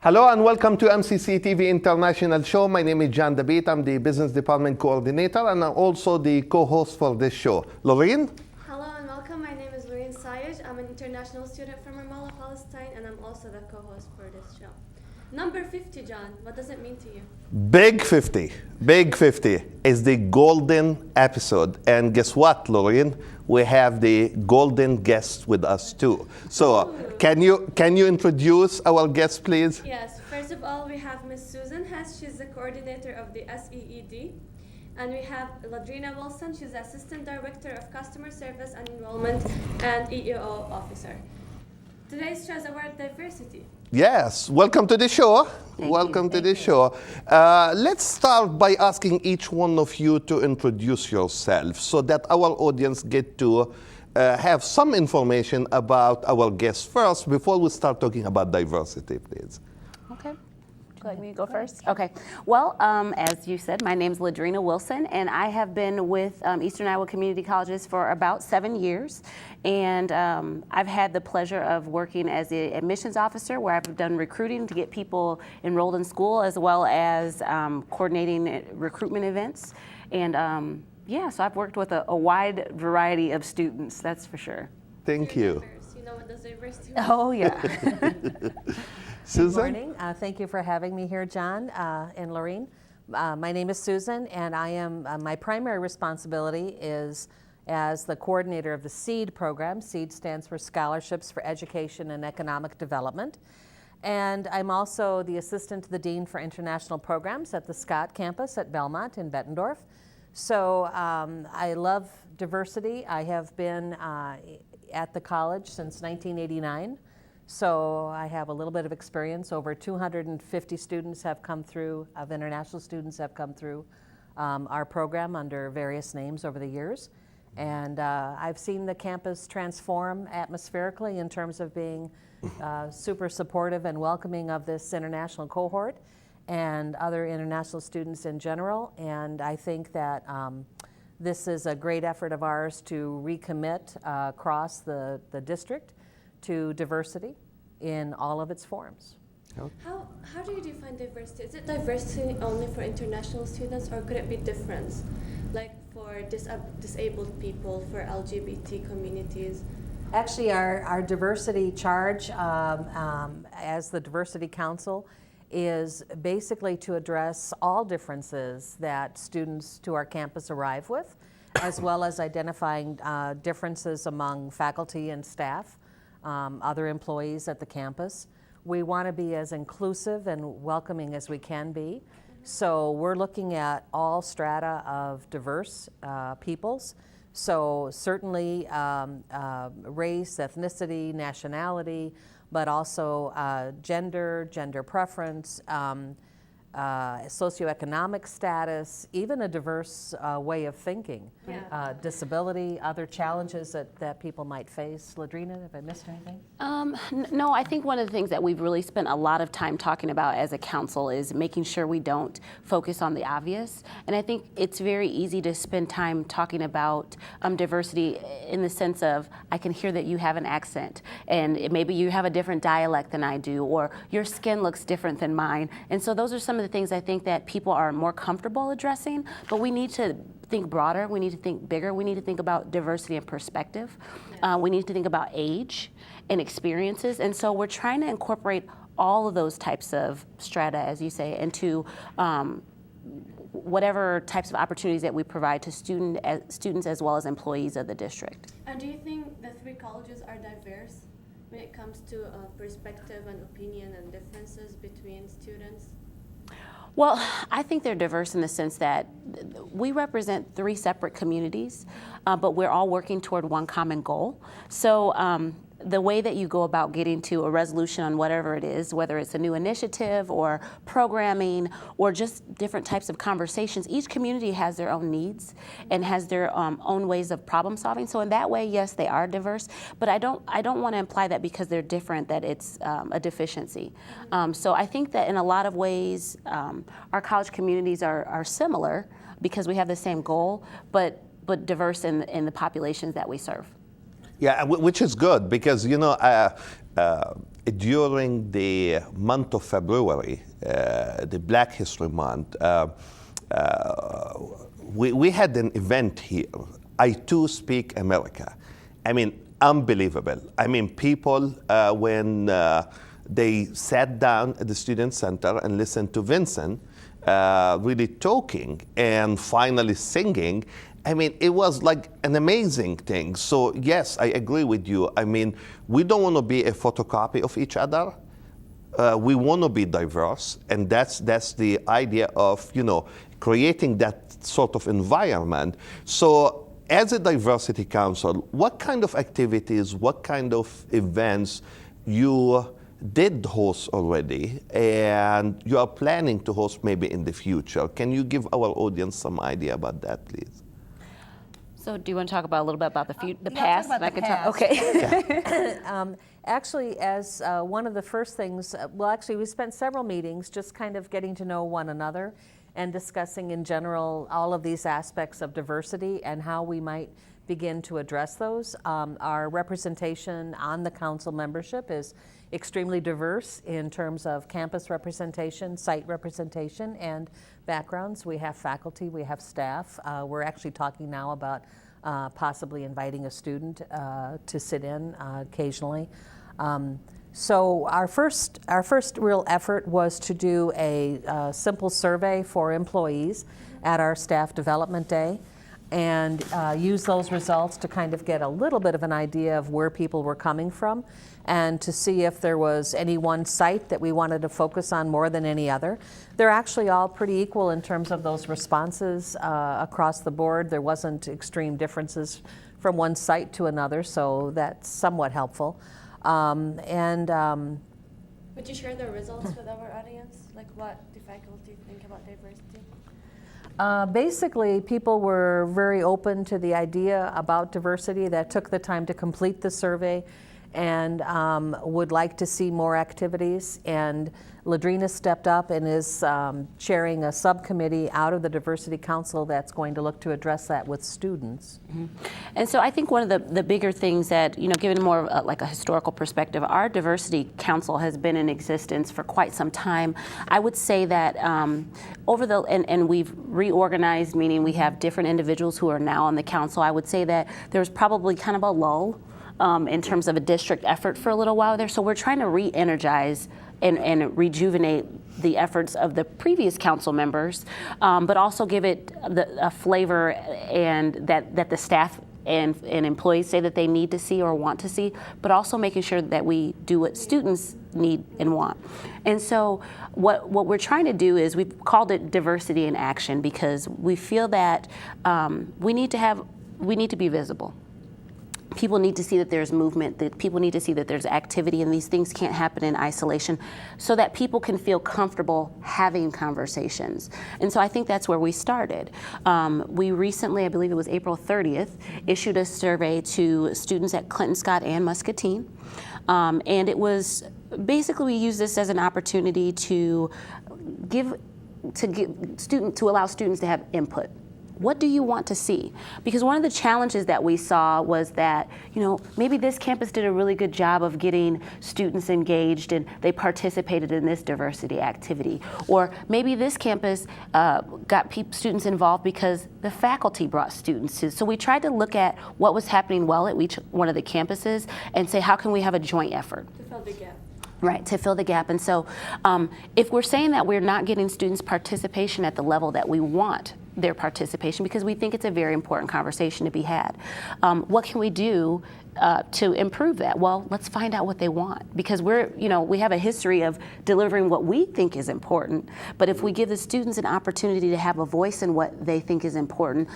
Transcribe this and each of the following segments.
Hello and welcome to MCC TV International Show. My name is Dabeet. I'm the Business Department Coordinator and I'm also the co-host for this show. Loureen? Hello and welcome. My name is Loureen Sayej. I'm an international student from Ramallah, Palestine, and I'm also the co-host for this show. Number 50, John, what does it mean to you? Big 50. Big 50 is the golden episode. And guess what, Loureen? We have the golden guest with us too. So can you introduce our guest, please? Yes. First of all, we have Miss Susan Hess. She's the coordinator of the SEED. And we have LaDrina Wilson. She's the Assistant Director of Customer Service and Enrollment and EEO Officer. Today's show is about diversity. Yes, welcome to the show. Welcome to the show. Let's start by asking each one of you to introduce yourself so that our audience get to have some information about our guests first before we start talking about diversity, please. Okay. Would you like me to go first? Okay. Well, as you said, my name's LaDrina Wilson, and I have been with Eastern Iowa Community Colleges for about 7 years. And I've had the pleasure of working as the admissions officer, where I've done recruiting to get people enrolled in school, as well as coordinating recruitment events. And yeah, so I've worked with a wide variety of students, that's for sure. Thank you. You know what does diversity mean? Oh, yeah. Susan? Good morning. Thank you for having me here, John and Loureen. My name is Susan, and I am my primary responsibility is as the coordinator of the SEED program. SEED stands for Scholarships for Education and Economic Development. And I'm also the assistant to the Dean for International Programs at the Scott campus at Belmont in Bettendorf. So I love diversity. I have been at the college since 1989. So I have a little bit of experience. Over 250 students have come through, of international students have come through our program under various names over the years. And I've seen the campus transform atmospherically in terms of being super supportive and welcoming of this international cohort and other international students in general. And I think that this is a great effort of ours to recommit across the district to diversity in all of its forms. How do you define diversity? Is it diversity only for international students, or could it be different? Like for disabled people, for LGBT communities? Actually, our diversity charge as the Diversity Council is basically to address all differences that students to our campus arrive with, as well as identifying differences among faculty and staff, other employees at the campus. We want to be as inclusive and welcoming as we can be. So we're looking at all strata of diverse peoples. So certainly race, ethnicity, nationality, but also gender preference, socioeconomic status, even a diverse way of thinking, disability, other challenges that people might face. LaDrina, have I missed anything? No, I think one of the things that we've really spent a lot of time talking about as a council is making sure we don't focus on the obvious. And I think it's very easy to spend time talking about diversity in the sense of, I can hear that you have an accent, and maybe you have a different dialect than I do, or your skin looks different than mine. And so those are some of the things I think that people are more comfortable addressing, but we need to think broader, we need to think bigger, we need to think about diversity and perspective. We need to think about age and experiences, and so we're trying to incorporate all of those types of strata, as you say, into whatever types of opportunities that we provide to students as well as employees of the district. And do you think the three colleges are diverse when it comes to perspective and opinion and differences between students? Well, I think they're diverse in the sense that we represent 3 separate communities, but we're all working toward one common goal. So the way that you go about getting to a resolution on whatever it is, whether it's a new initiative or programming or just different types of conversations, each community has their own needs and has their own ways of problem solving. So in that way, yes, they are diverse, but I don't want to imply that because they're different that it's a deficiency. So I think that in a lot of ways, our college communities are similar because we have the same goal, but diverse in the populations that we serve. Yeah, which is good because, you know, during the month of February, the Black History Month, we had an event here, I Too Speak America. I mean, unbelievable. I mean, people, when they sat down at the Student Center and listened to Vincent really talking and finally singing, I mean, it was like an amazing thing. So yes, I agree with you. I mean, we don't want to be a photocopy of each other. We want to be diverse, and that's the idea of, you know, creating that sort of environment. So as a diversity council, what kind of activities, what kind of events you did host already and you are planning to host maybe in the future? Can you give our audience some idea about that, please? So do you want to talk about a little bit about the yeah, past? talk about the past. Okay. Actually, as one of the first things, well, actually, we spent several meetings just kind of getting to know one another and discussing in general all of these aspects of diversity and how we might begin to address those. Our representation on the council membership is extremely diverse in terms of campus representation, site representation, and backgrounds. We have faculty, we have staff. We're actually talking now about possibly inviting a student to sit in occasionally. So our first real effort was to do a simple survey for employees at our staff development day, and use those results to kind of get a little bit of an idea of where people were coming from, and to see if there was any one site that we wanted to focus on more than any other. They're actually all pretty equal in terms of those responses across the board. There wasn't extreme differences from one site to another, so that's somewhat helpful. Would you share the results with our audience? Like what the faculty think about diversity? Basically, people were very open to the idea about diversity, that took the time to complete the survey, and would like to see more activities. And LaDrina stepped up and is chairing a subcommittee out of the Diversity Council that's going to look to address that with students. Mm-hmm. And so I think one of the bigger things that, you know, given more of like a historical perspective, our Diversity Council has been in existence for quite some time. I would say that and we've reorganized, meaning we have different individuals who are now on the council. I would say that there was probably kind of a lull in terms of a district effort for a little while there. So we're trying to re-energize and rejuvenate the efforts of the previous council members, but also give it a flavor and that the staff and employees say that they need to see or want to see, but also making sure that we do what students need and want. And so what we're trying to do is, we've called it diversity in action, because we feel that we need to be visible. People need to see that there's movement, that people need to see that there's activity, and these things can't happen in isolation, so that people can feel comfortable having conversations. And so I think that's where we started. We recently, I believe it was April 30th, issued a survey to students at Clinton Scott and Muscatine. And it was basically, we use this as an opportunity to allow students to have input. What do you want to see? Because one of the challenges that we saw was that, you know, maybe this campus did a really good job of getting students engaged and they participated in this diversity activity. Or maybe this campus got students involved because the faculty brought students to. So we tried to look at what was happening well at each one of the campuses and say, how can we have a joint effort? To fill the gap. Right, to fill the gap. And so if we're saying that we're not getting students' participation at the level that we want their participation, because we think it's a very important conversation to be had, what can we do to improve that? Well, let's find out what they want, because we have a history of delivering what we think is important, but if we give the students an opportunity to have a voice in what they think is important,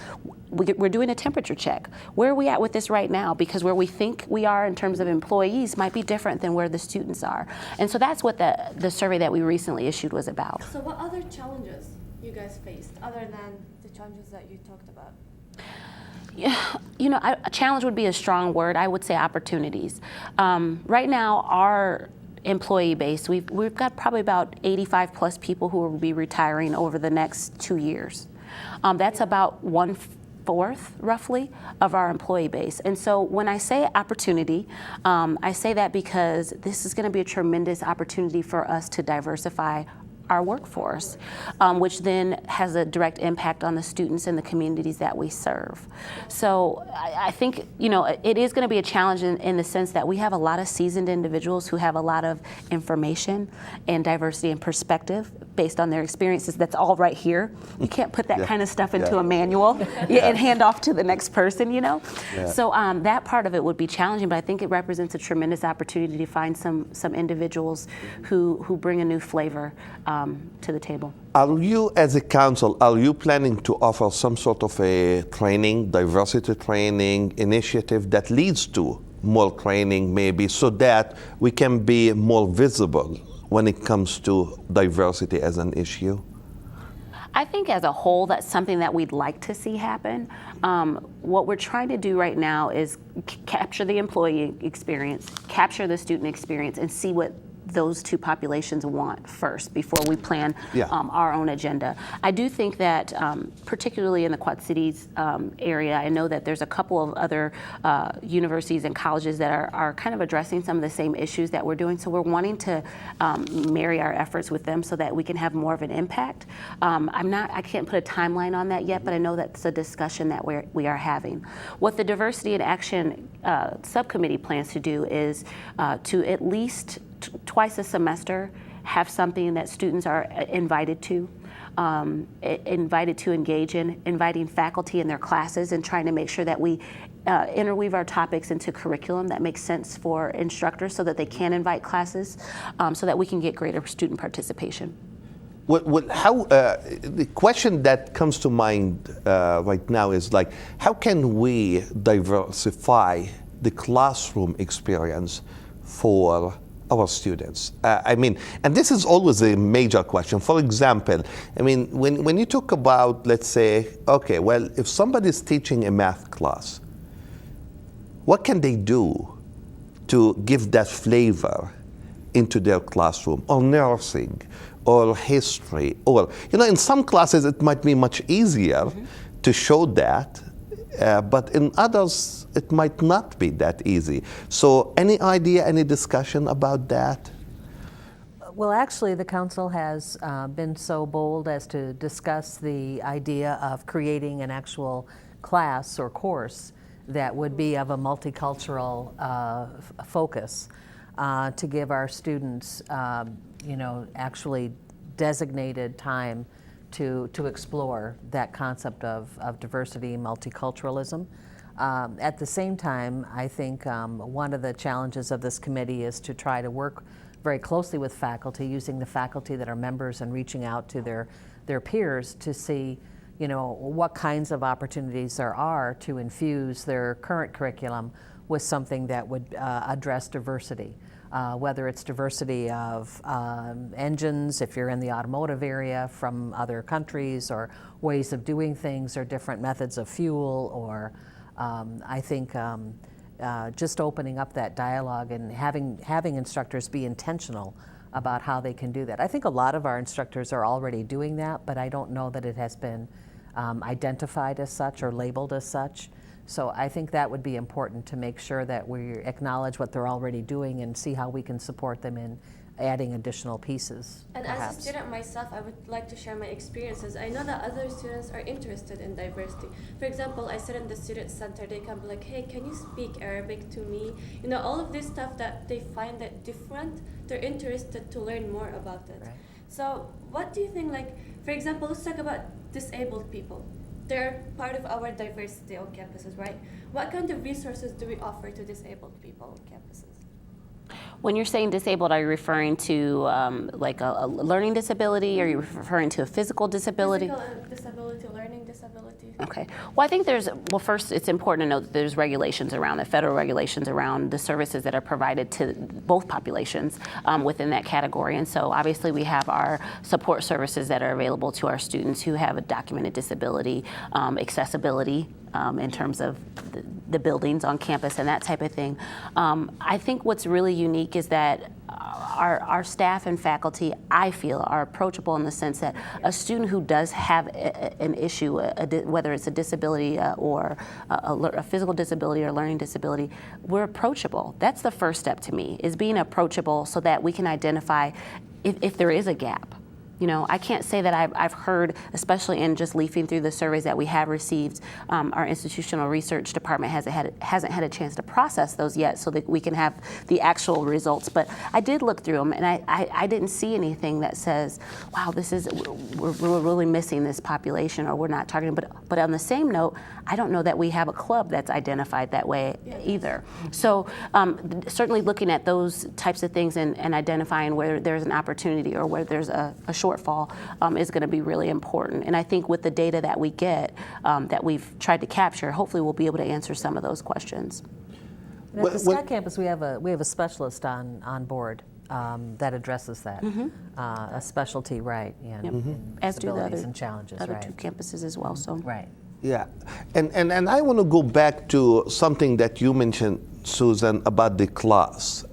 we're doing a temperature check. Where are we at with this right now? Because where we think we are in terms of employees might be different than where the students are. And so that's what the survey that we recently issued was about. So what other challenges you guys faced, other than the challenges that you talked about? Yeah, a challenge would be a strong word. I would say opportunities. Right now, our employee base, we've got probably about 85 plus people who will be retiring over the next 2 years. That's about 1/4 1/4, roughly, of our employee base. And so when I say opportunity, I say that because this is going to be a tremendous opportunity for us to diversify our workforce, which then has a direct impact on the students and the communities that we serve. So I think, you know, it is going to be a challenge in the sense that we have a lot of seasoned individuals who have a lot of information and diversity and perspective based on their experiences. That's all right here. You can't put that kind of stuff into a manual and hand off to the next person, you know? So that part of it would be challenging, but I think it represents a tremendous opportunity to find some individuals who bring a new flavor to the table. Are you, as a council, are you planning to offer some sort of a training, diversity training initiative that leads to more training maybe, so that we can be more visible when it comes to diversity as an issue? I think as a whole, that's something that we'd like to see happen. What we're trying to do right now is capture the employee experience, capture the student experience, and see what those two populations want first before we plan our own agenda. I do think that particularly in the Quad Cities area, I know that there's a couple of other universities and colleges that are kind of addressing some of the same issues that we're doing. So we're wanting to marry our efforts with them so that we can have more of an impact. I can't put a timeline on that yet, but I know that's a discussion that we are having. What the Diversity and Action Subcommittee plans to do is to at least twice a semester have something that students are invited to engage in, inviting faculty in their classes and trying to make sure that we interweave our topics into curriculum that makes sense for instructors so that they can invite classes so that we can get greater student participation. The question that comes to mind right now is like, how can we diversify the classroom experience for our students? I mean, and this is always a major question. For example, I mean, when you talk about, let's say, okay, well, if somebody's teaching a math class, what can they do to give that flavor into their classroom, or nursing, or history, or, you know, in some classes it might be much easier to show that, but in others it might not be that easy. So any idea, any discussion about that? Well, actually, the council has been so bold as to discuss the idea of creating an actual class or course that would be of a multicultural focus to give our students, you know, actually designated time to explore that concept of diversity and multiculturalism. At the same time, I think one of the challenges of this committee is to try to work very closely with faculty, using the faculty that are members and reaching out to their peers to see, you know, what kinds of opportunities there are to infuse their current curriculum with something that would address diversity. Whether it's diversity of engines, if you're in the automotive area, from other countries, or ways of doing things, or different methods of fuel, or I think just opening up that dialogue and having instructors be intentional about how they can do that. I think a lot of our instructors are already doing that, but I don't know that it has been identified as such or labeled as such. So I think that would be important, to make sure that we acknowledge what they're already doing and see how we can support them in adding additional pieces. And perhaps. as a student myself, I would like to share my experiences. I know that other students are interested in diversity. For example, I sit in the student center, they can be like, hey, can you speak Arabic to me? You know, all of this stuff that they find that different, they're interested to learn more about it. Right. So what do you think, like, for example, let's talk about disabled people. They're part of our diversity on campuses, right? What kind of resources do we offer to disabled people on campuses? When you're saying disabled, are you referring to like a learning disability? Are you referring to a physical disability? Physical disability, learning disability. Okay. Well, I think first it's important to note that there's regulations around it, federal regulations around the services that are provided to both populations within that category. And so obviously we have our support services that are available to our students who have a documented disability, accessibility, in terms of the buildings on campus and that type of thing. I think what's really unique is that our staff and faculty, I feel, are approachable in the sense that a student who does have an issue, whether it's a disability or a physical disability or learning disability, we're approachable. That's the first step to me, is being approachable so that we can identify if there is a gap. You know, I can't say that I've heard, especially in just leafing through the surveys that we have received, our institutional research department hasn't had a chance to process those yet so that we can have the actual results. But I did look through them, and I didn't see anything that says, wow, we're really missing this population, or we're not targeting. But on the same note, I don't know that we have a club that's identified that way either. So certainly looking at those types of things and identifying where there's an opportunity or where there's a shortfall is going to be really important. And I think with the data that we get, that we've tried to capture, hopefully we'll be able to answer some of those questions. And at the Scott campus, we have a specialist on board that addresses that, a specialty, right? Yeah, in As do the disabilities and challenges, other right? two campuses as well. So Right. Yeah, and I want to go back to something that you mentioned, Susan, about the class.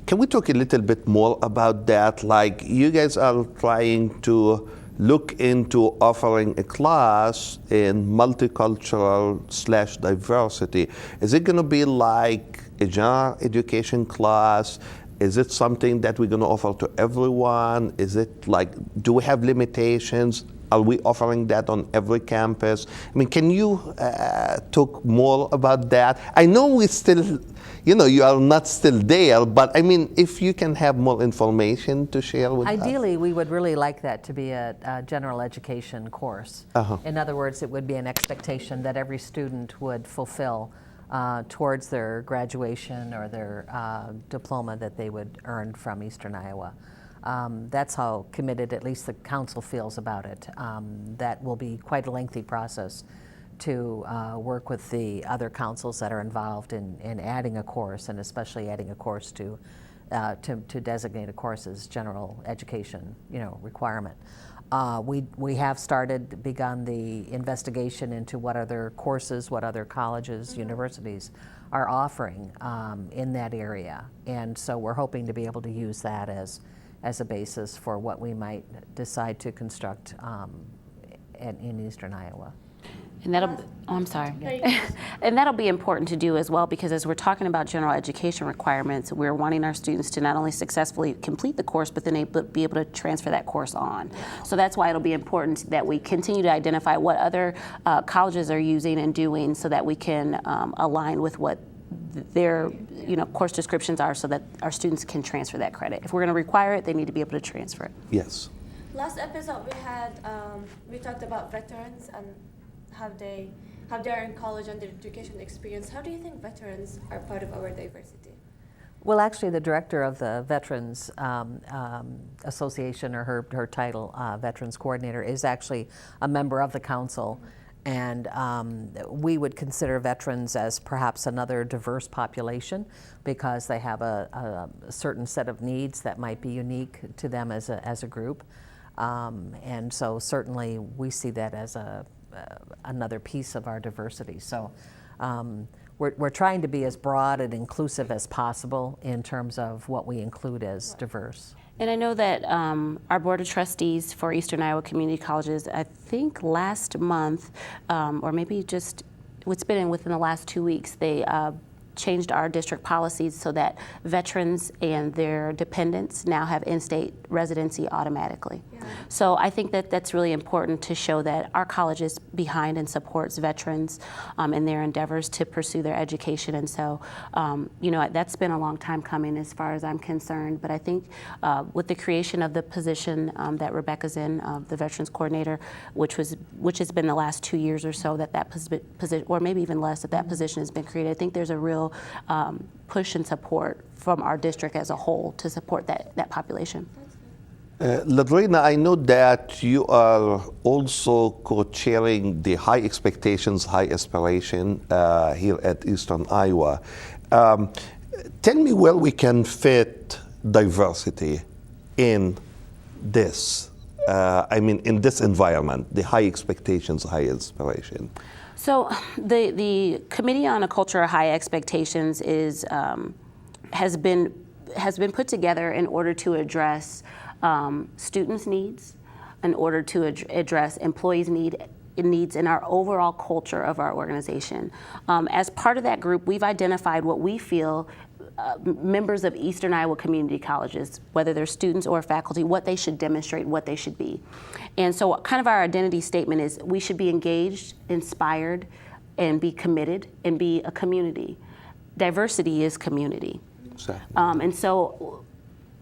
Can we talk a little bit more about that? Like, you guys are trying to look into offering a class in multicultural/diversity. Is it going to be like a general education class? Is it something that we're going to offer to everyone? Is it like, do we have limitations? Are we offering that on every campus? I mean, can you talk more about that? I know we still, you are not still there, but I mean, if you can have more information to share with us. Ideally, we would really like that to be a general education course. In other words, it would be an expectation that every student would fulfill towards their graduation or their diploma that they would earn from Eastern Iowa. That's how committed at least the council feels about it. That will be quite a lengthy process to work with the other councils that are involved in adding a course, and especially adding a course to designate a course as general education, requirement. We have begun the investigation into what other courses, what other colleges, universities are offering in that area, and so we're hoping to be able to use that as a basis for what we might decide to construct in Eastern Iowa. And I'm sorry. And that'll be important to do as well, because as we're talking about general education requirements, we're wanting our students to not only successfully complete the course, but then be able to transfer that course on. So that's why it'll be important that we continue to identify what other colleges are using and doing, so that we can align with what their course descriptions are, so that our students can transfer that credit. If we're going to require it, they need to be able to transfer it. Yes. Last episode we talked about veterans and how they are in college and their education experience. How do you think veterans are part of our diversity? Well, actually, the director of the Veterans Association, or her title, Veterans Coordinator, is actually a member of the council. And we would consider veterans as perhaps another diverse population, because they have a certain set of needs that might be unique to them as a group. And so certainly we see that as another piece of our diversity. So we're trying to be as broad and inclusive as possible in terms of what we include as diverse. And I know that our Board of Trustees for Eastern Iowa Community Colleges, I think last month, or maybe just within the last 2 weeks, they changed our district policies so that veterans and their dependents now have in-state residency automatically. Yeah. So I think that that's really important to show that our college is behind and supports veterans in their endeavors to pursue their education. And so, that's been a long time coming as far as I'm concerned. But I think with the creation of the position that Rebecca's in, the Veterans Coordinator, which has been the last 2 years or so that position, or maybe even less, that position has been created, I think there's a real push and support from our district as a whole to support that population. LaDrina, I know that you are also co-chairing the High Expectations, High Aspiration here at Eastern Iowa. Tell me where we can fit diversity in this, in this environment, the High Expectations, High Aspiration. So the Committee on a Culture of High Expectations has been has been put together in order to address students' needs, in order to address employees' needs in our overall culture of our organization. As part of that group, we've identified what we feel members of Eastern Iowa community colleges, whether they're students or faculty, what they should demonstrate, what they should be. And so kind of our identity statement is we should be engaged, inspired, and be committed, and be a community. Diversity is community. Exactly.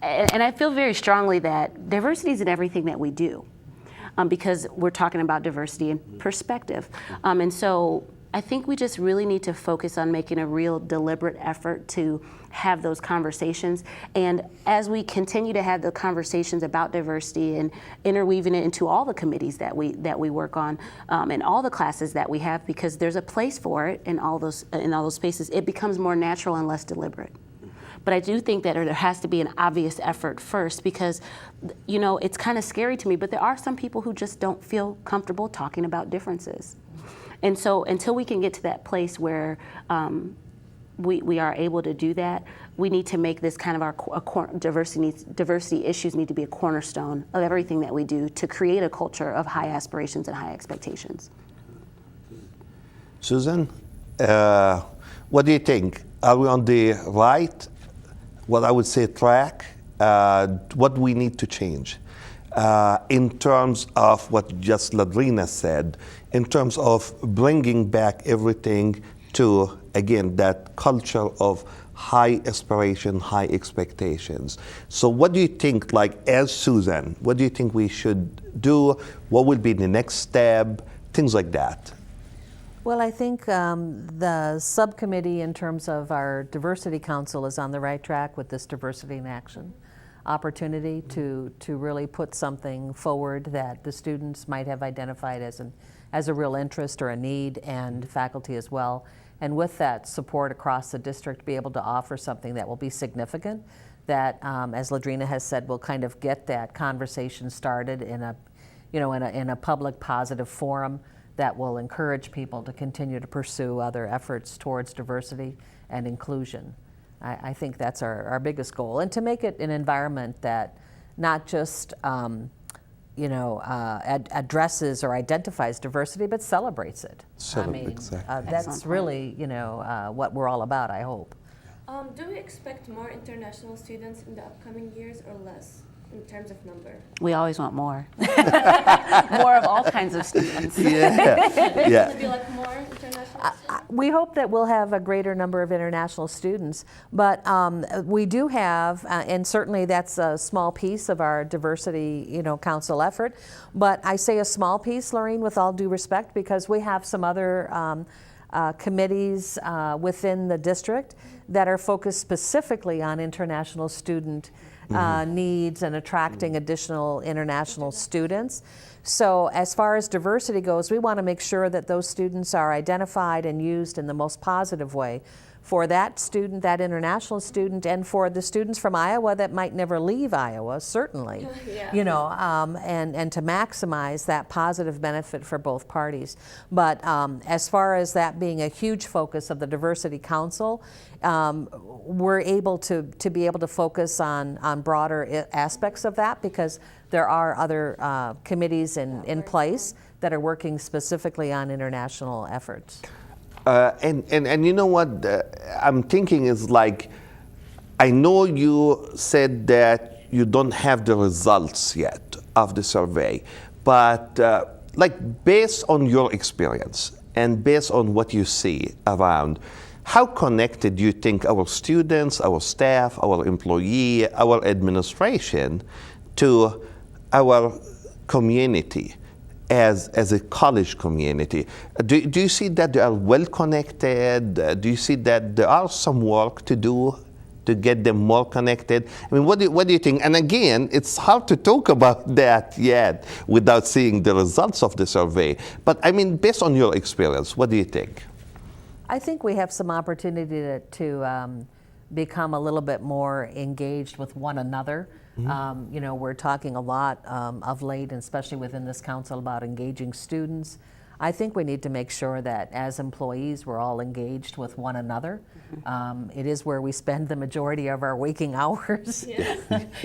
And I feel very strongly that diversity is in everything that we do, because we're talking about diversity and perspective. And so I think we just really need to focus on making a real deliberate effort to have those conversations. And as we continue to have the conversations about diversity and interweaving it into all the committees that we work on, and all the classes that we have, because there's a place for it in all those spaces, it becomes more natural and less deliberate. But I do think that there has to be an obvious effort first, because, you know, it's kind of scary to me, but there are some people who just don't feel comfortable talking about differences. And so until we can get to that place where we are able to do that, we need to make this kind of diversity issues need to be a cornerstone of everything that we do to create a culture of high aspirations and high expectations. Susan, what do you think? Are we on the right, what I would say, track? What we need to change in terms of what just LaDrina said, in terms of bringing back everything to, again, that culture of high aspiration, high expectations. So what do you think, like as Susan, what do you think we should do? What will be the next step? Things like that. Well, I think the subcommittee in terms of our Diversity Council is on the right track with this Diversity in Action opportunity to really put something forward that the students might have identified as a real interest or a need, and faculty as well. And with that support across the district, be able to offer something that will be significant, that, as LaDrina has said, will kind of get that conversation started in a public positive forum that will encourage people to continue to pursue other efforts towards diversity and inclusion. I think that's our biggest goal, and to make it an environment that not just addresses or identifies diversity, but celebrates it. Exactly. That's really what we're all about, I hope. Do we expect more international students in the upcoming years or less in terms of number? We always want more. More of all kinds of students. Yeah. Will it be like more international students? We hope that we'll have a greater number of international students, but we do have, and certainly that's a small piece of our diversity, council effort. But I say a small piece, Loureen, with all due respect, because we have some other committees within the district that are focused specifically on international student needs and attracting additional international students. So as far as diversity goes, we want to make sure that those students are identified and used in the most positive way for that student, that international student, and for the students from Iowa that might never leave Iowa, certainly, and to maximize that positive benefit for both parties. But as far as that being a huge focus of the Diversity Council, we're able to be able to focus on broader aspects of that, because there are other committees in place that are working specifically on international efforts. And you know what I'm thinking is, like, I know you said that you don't have the results yet of the survey, but like based on your experience and based on what you see around, how connected do you think our students, our staff, our employee, our administration to our community as a college community? Do you see that they are well connected? Do you see that there are some work to do to get them more connected? I mean, what do you think? And again, it's hard to talk about that yet without seeing the results of the survey. But I mean, based on your experience, what do you think? I think we have some opportunity to become a little bit more engaged with one another. We're talking a lot of late, and especially within this council, about engaging students, I think we need to make sure that as employees, we're all engaged with one another. It is where we spend the majority of our waking hours.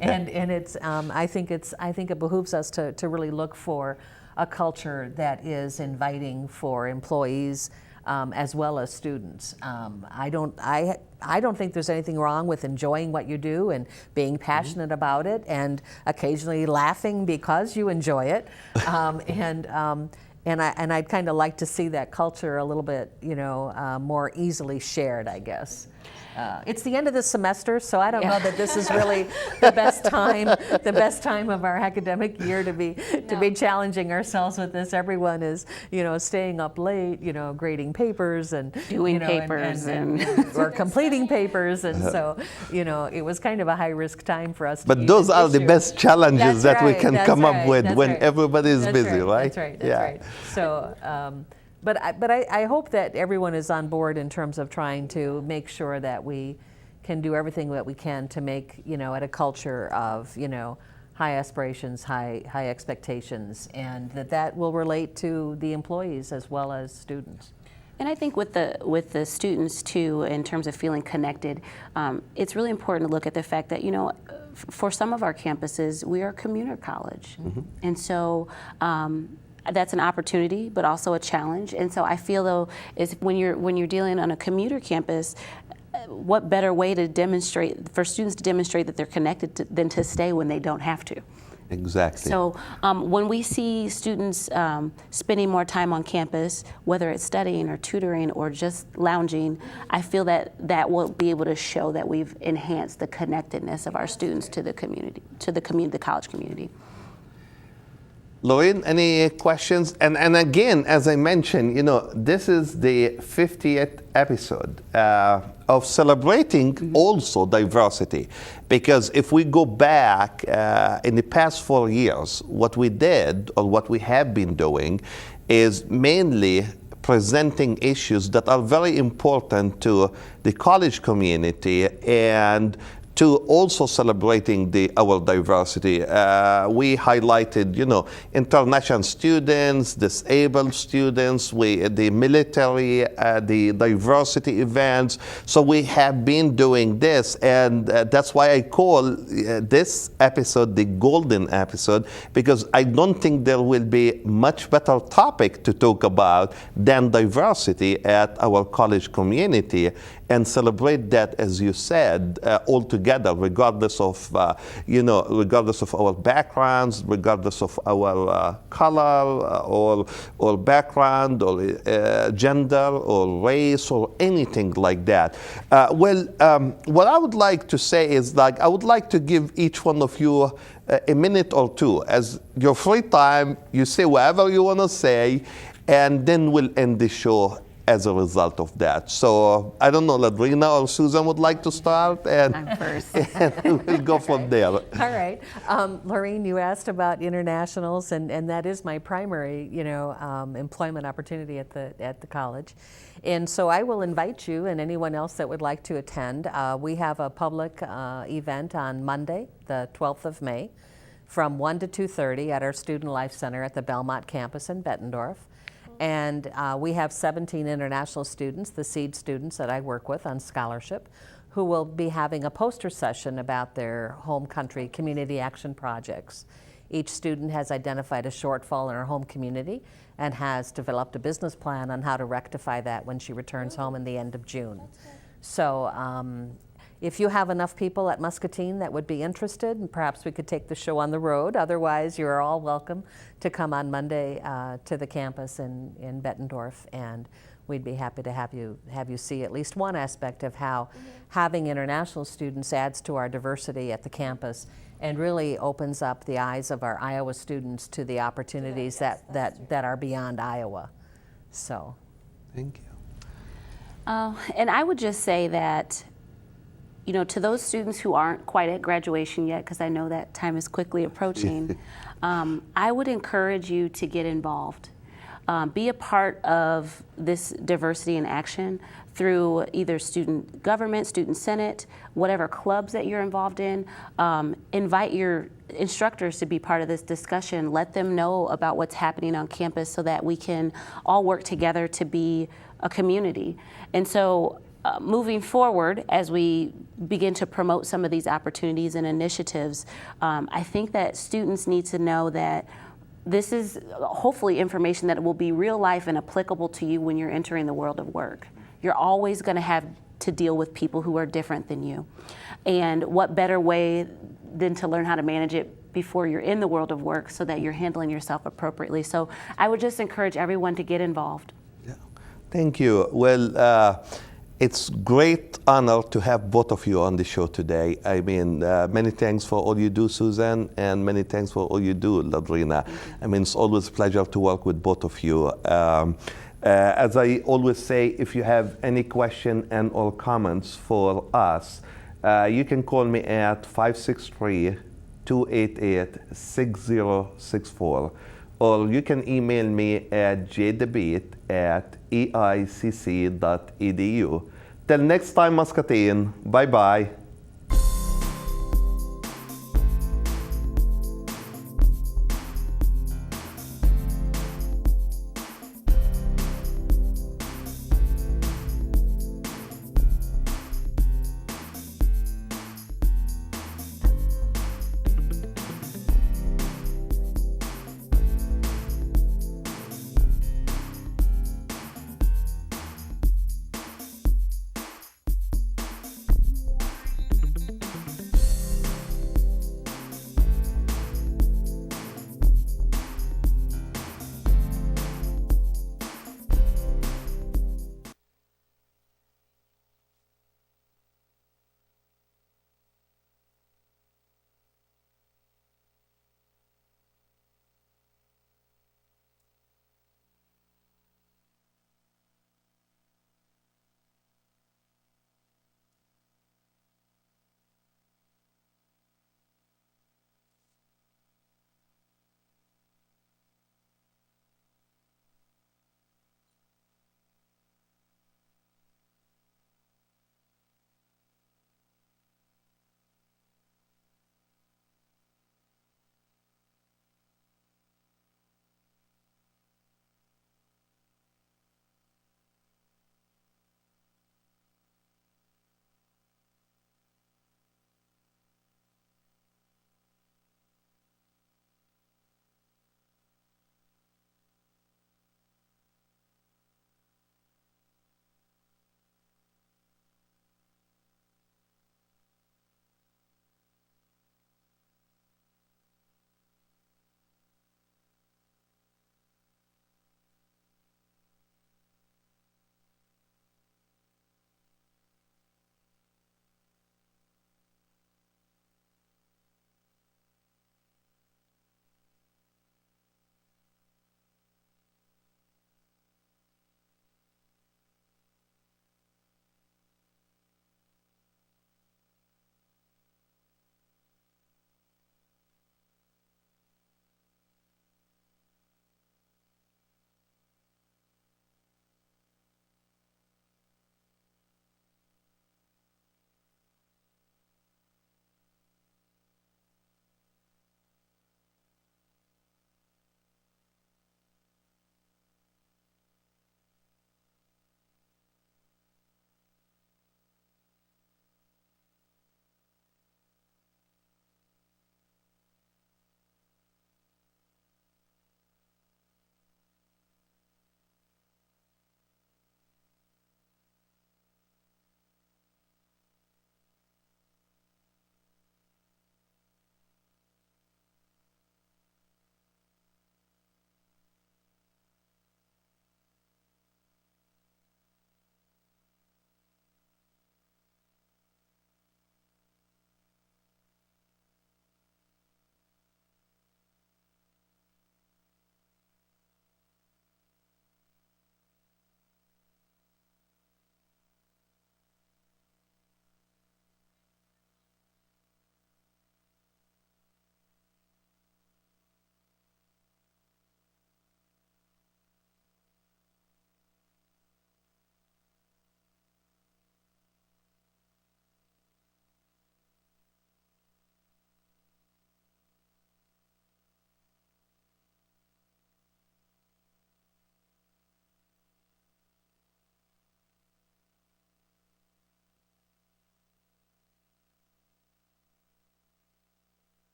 and it's, I think it behooves us to really look for a culture that is inviting for employees as well as students. I don't think there's anything wrong with enjoying what you do and being passionate about it, and occasionally laughing because you enjoy it. And I'd kind of like to see that culture a little bit, more easily shared, I guess. It's the end of the semester, so I don't know that this is really the best time of our academic year to be challenging ourselves with this. Everyone is, staying up late, grading papers and doing papers or completing papers, and so it was kind of a high risk time for us. But those are the best challenges that we can come up with when everybody is busy, right? That's right. That's right. So. But I hope that everyone is on board in terms of trying to make sure that we can do everything that we can to make, at a culture of, high aspirations, high expectations, and that will relate to the employees as well as students. And I think with the students too, in terms of feeling connected, it's really important to look at the fact that, for some of our campuses, we are a commuter college. And so that's an opportunity, but also a challenge. And so I feel though, is when you're dealing on a commuter campus, what better way to demonstrate for students to demonstrate that they're connected than to stay when they don't have to. Exactly. So when we see students spending more time on campus, whether it's studying or tutoring or just lounging, I feel that will be able to show that we've enhanced the connectedness of our students to the community, the college community. Loureen, any questions? And again, as I mentioned, this is the 50th episode of celebrating also diversity. Because if we go back in the past 4 years, what we did or what we have been doing is mainly presenting issues that are very important to the college community and to also celebrating our diversity. We highlighted, international students, disabled students, the military, the diversity events. So we have been doing this, and that's why I call this episode the golden episode, because I don't think there will be much better topic to talk about than diversity at our college community, and celebrate that, as you said, all together, regardless of our backgrounds, regardless of our color or background or gender or race or anything like that. What I would like to say is, I would like to give each one of you a minute or two as your free time. You say whatever you want to say, and then we'll end the show as a result of that. So I don't know, LaDrina or Susan would like to start? I'm first. And we'll go from there. All right. Loureen, you asked about internationals, and that is my primary, employment opportunity at the college. And so I will invite you and anyone else that would like to attend. We have a public event on Monday, the 12th of May, from 1 to 2:30 at our Student Life Center at the Belmont campus in Bettendorf. And we have 17 international students, the SEED students that I work with on scholarship, who will be having a poster session about their home country community action projects. Each student has identified a shortfall in her home community and has developed a business plan on how to rectify that when she returns home in the end of June. So if you have enough people at Muscatine that would be interested, and perhaps we could take the show on the road. Otherwise, you're all welcome to come on Monday to the campus in Bettendorf, and we'd be happy to have you see at least one aspect of how having international students adds to our diversity at the campus and really opens up the eyes of our Iowa students to the opportunities that are beyond Iowa. So, thank you. And I would just say that, to those students who aren't quite at graduation yet, because I know that time is quickly approaching, I would encourage you to get involved. be a part of this diversity in action through either student government, student senate, whatever clubs that you're involved in. Invite your instructors to be part of this discussion. Let them know about what's happening on campus so that we can all work together to be a community. And so moving forward, as we begin to promote some of these opportunities and initiatives, I think that students need to know that this is hopefully information that will be real life and applicable to you when you're entering the world of work. You're always going to have to deal with people who are different than you. And what better way than to learn how to manage it before you're in the world of work so that you're handling yourself appropriately. So I would just encourage everyone to get involved. Yeah. Thank you. Well, it's great honor to have both of you on the show today. I mean, many thanks for all you do, Susan, and many thanks for all you do, LaDrina. I mean, it's always a pleasure to work with both of you. As I always say, if you have any question and or comments for us, you can call me at 563-288-6064, or you can email me at jdabeet@eicc.edu. Till next time, Muscatine. Bye-bye.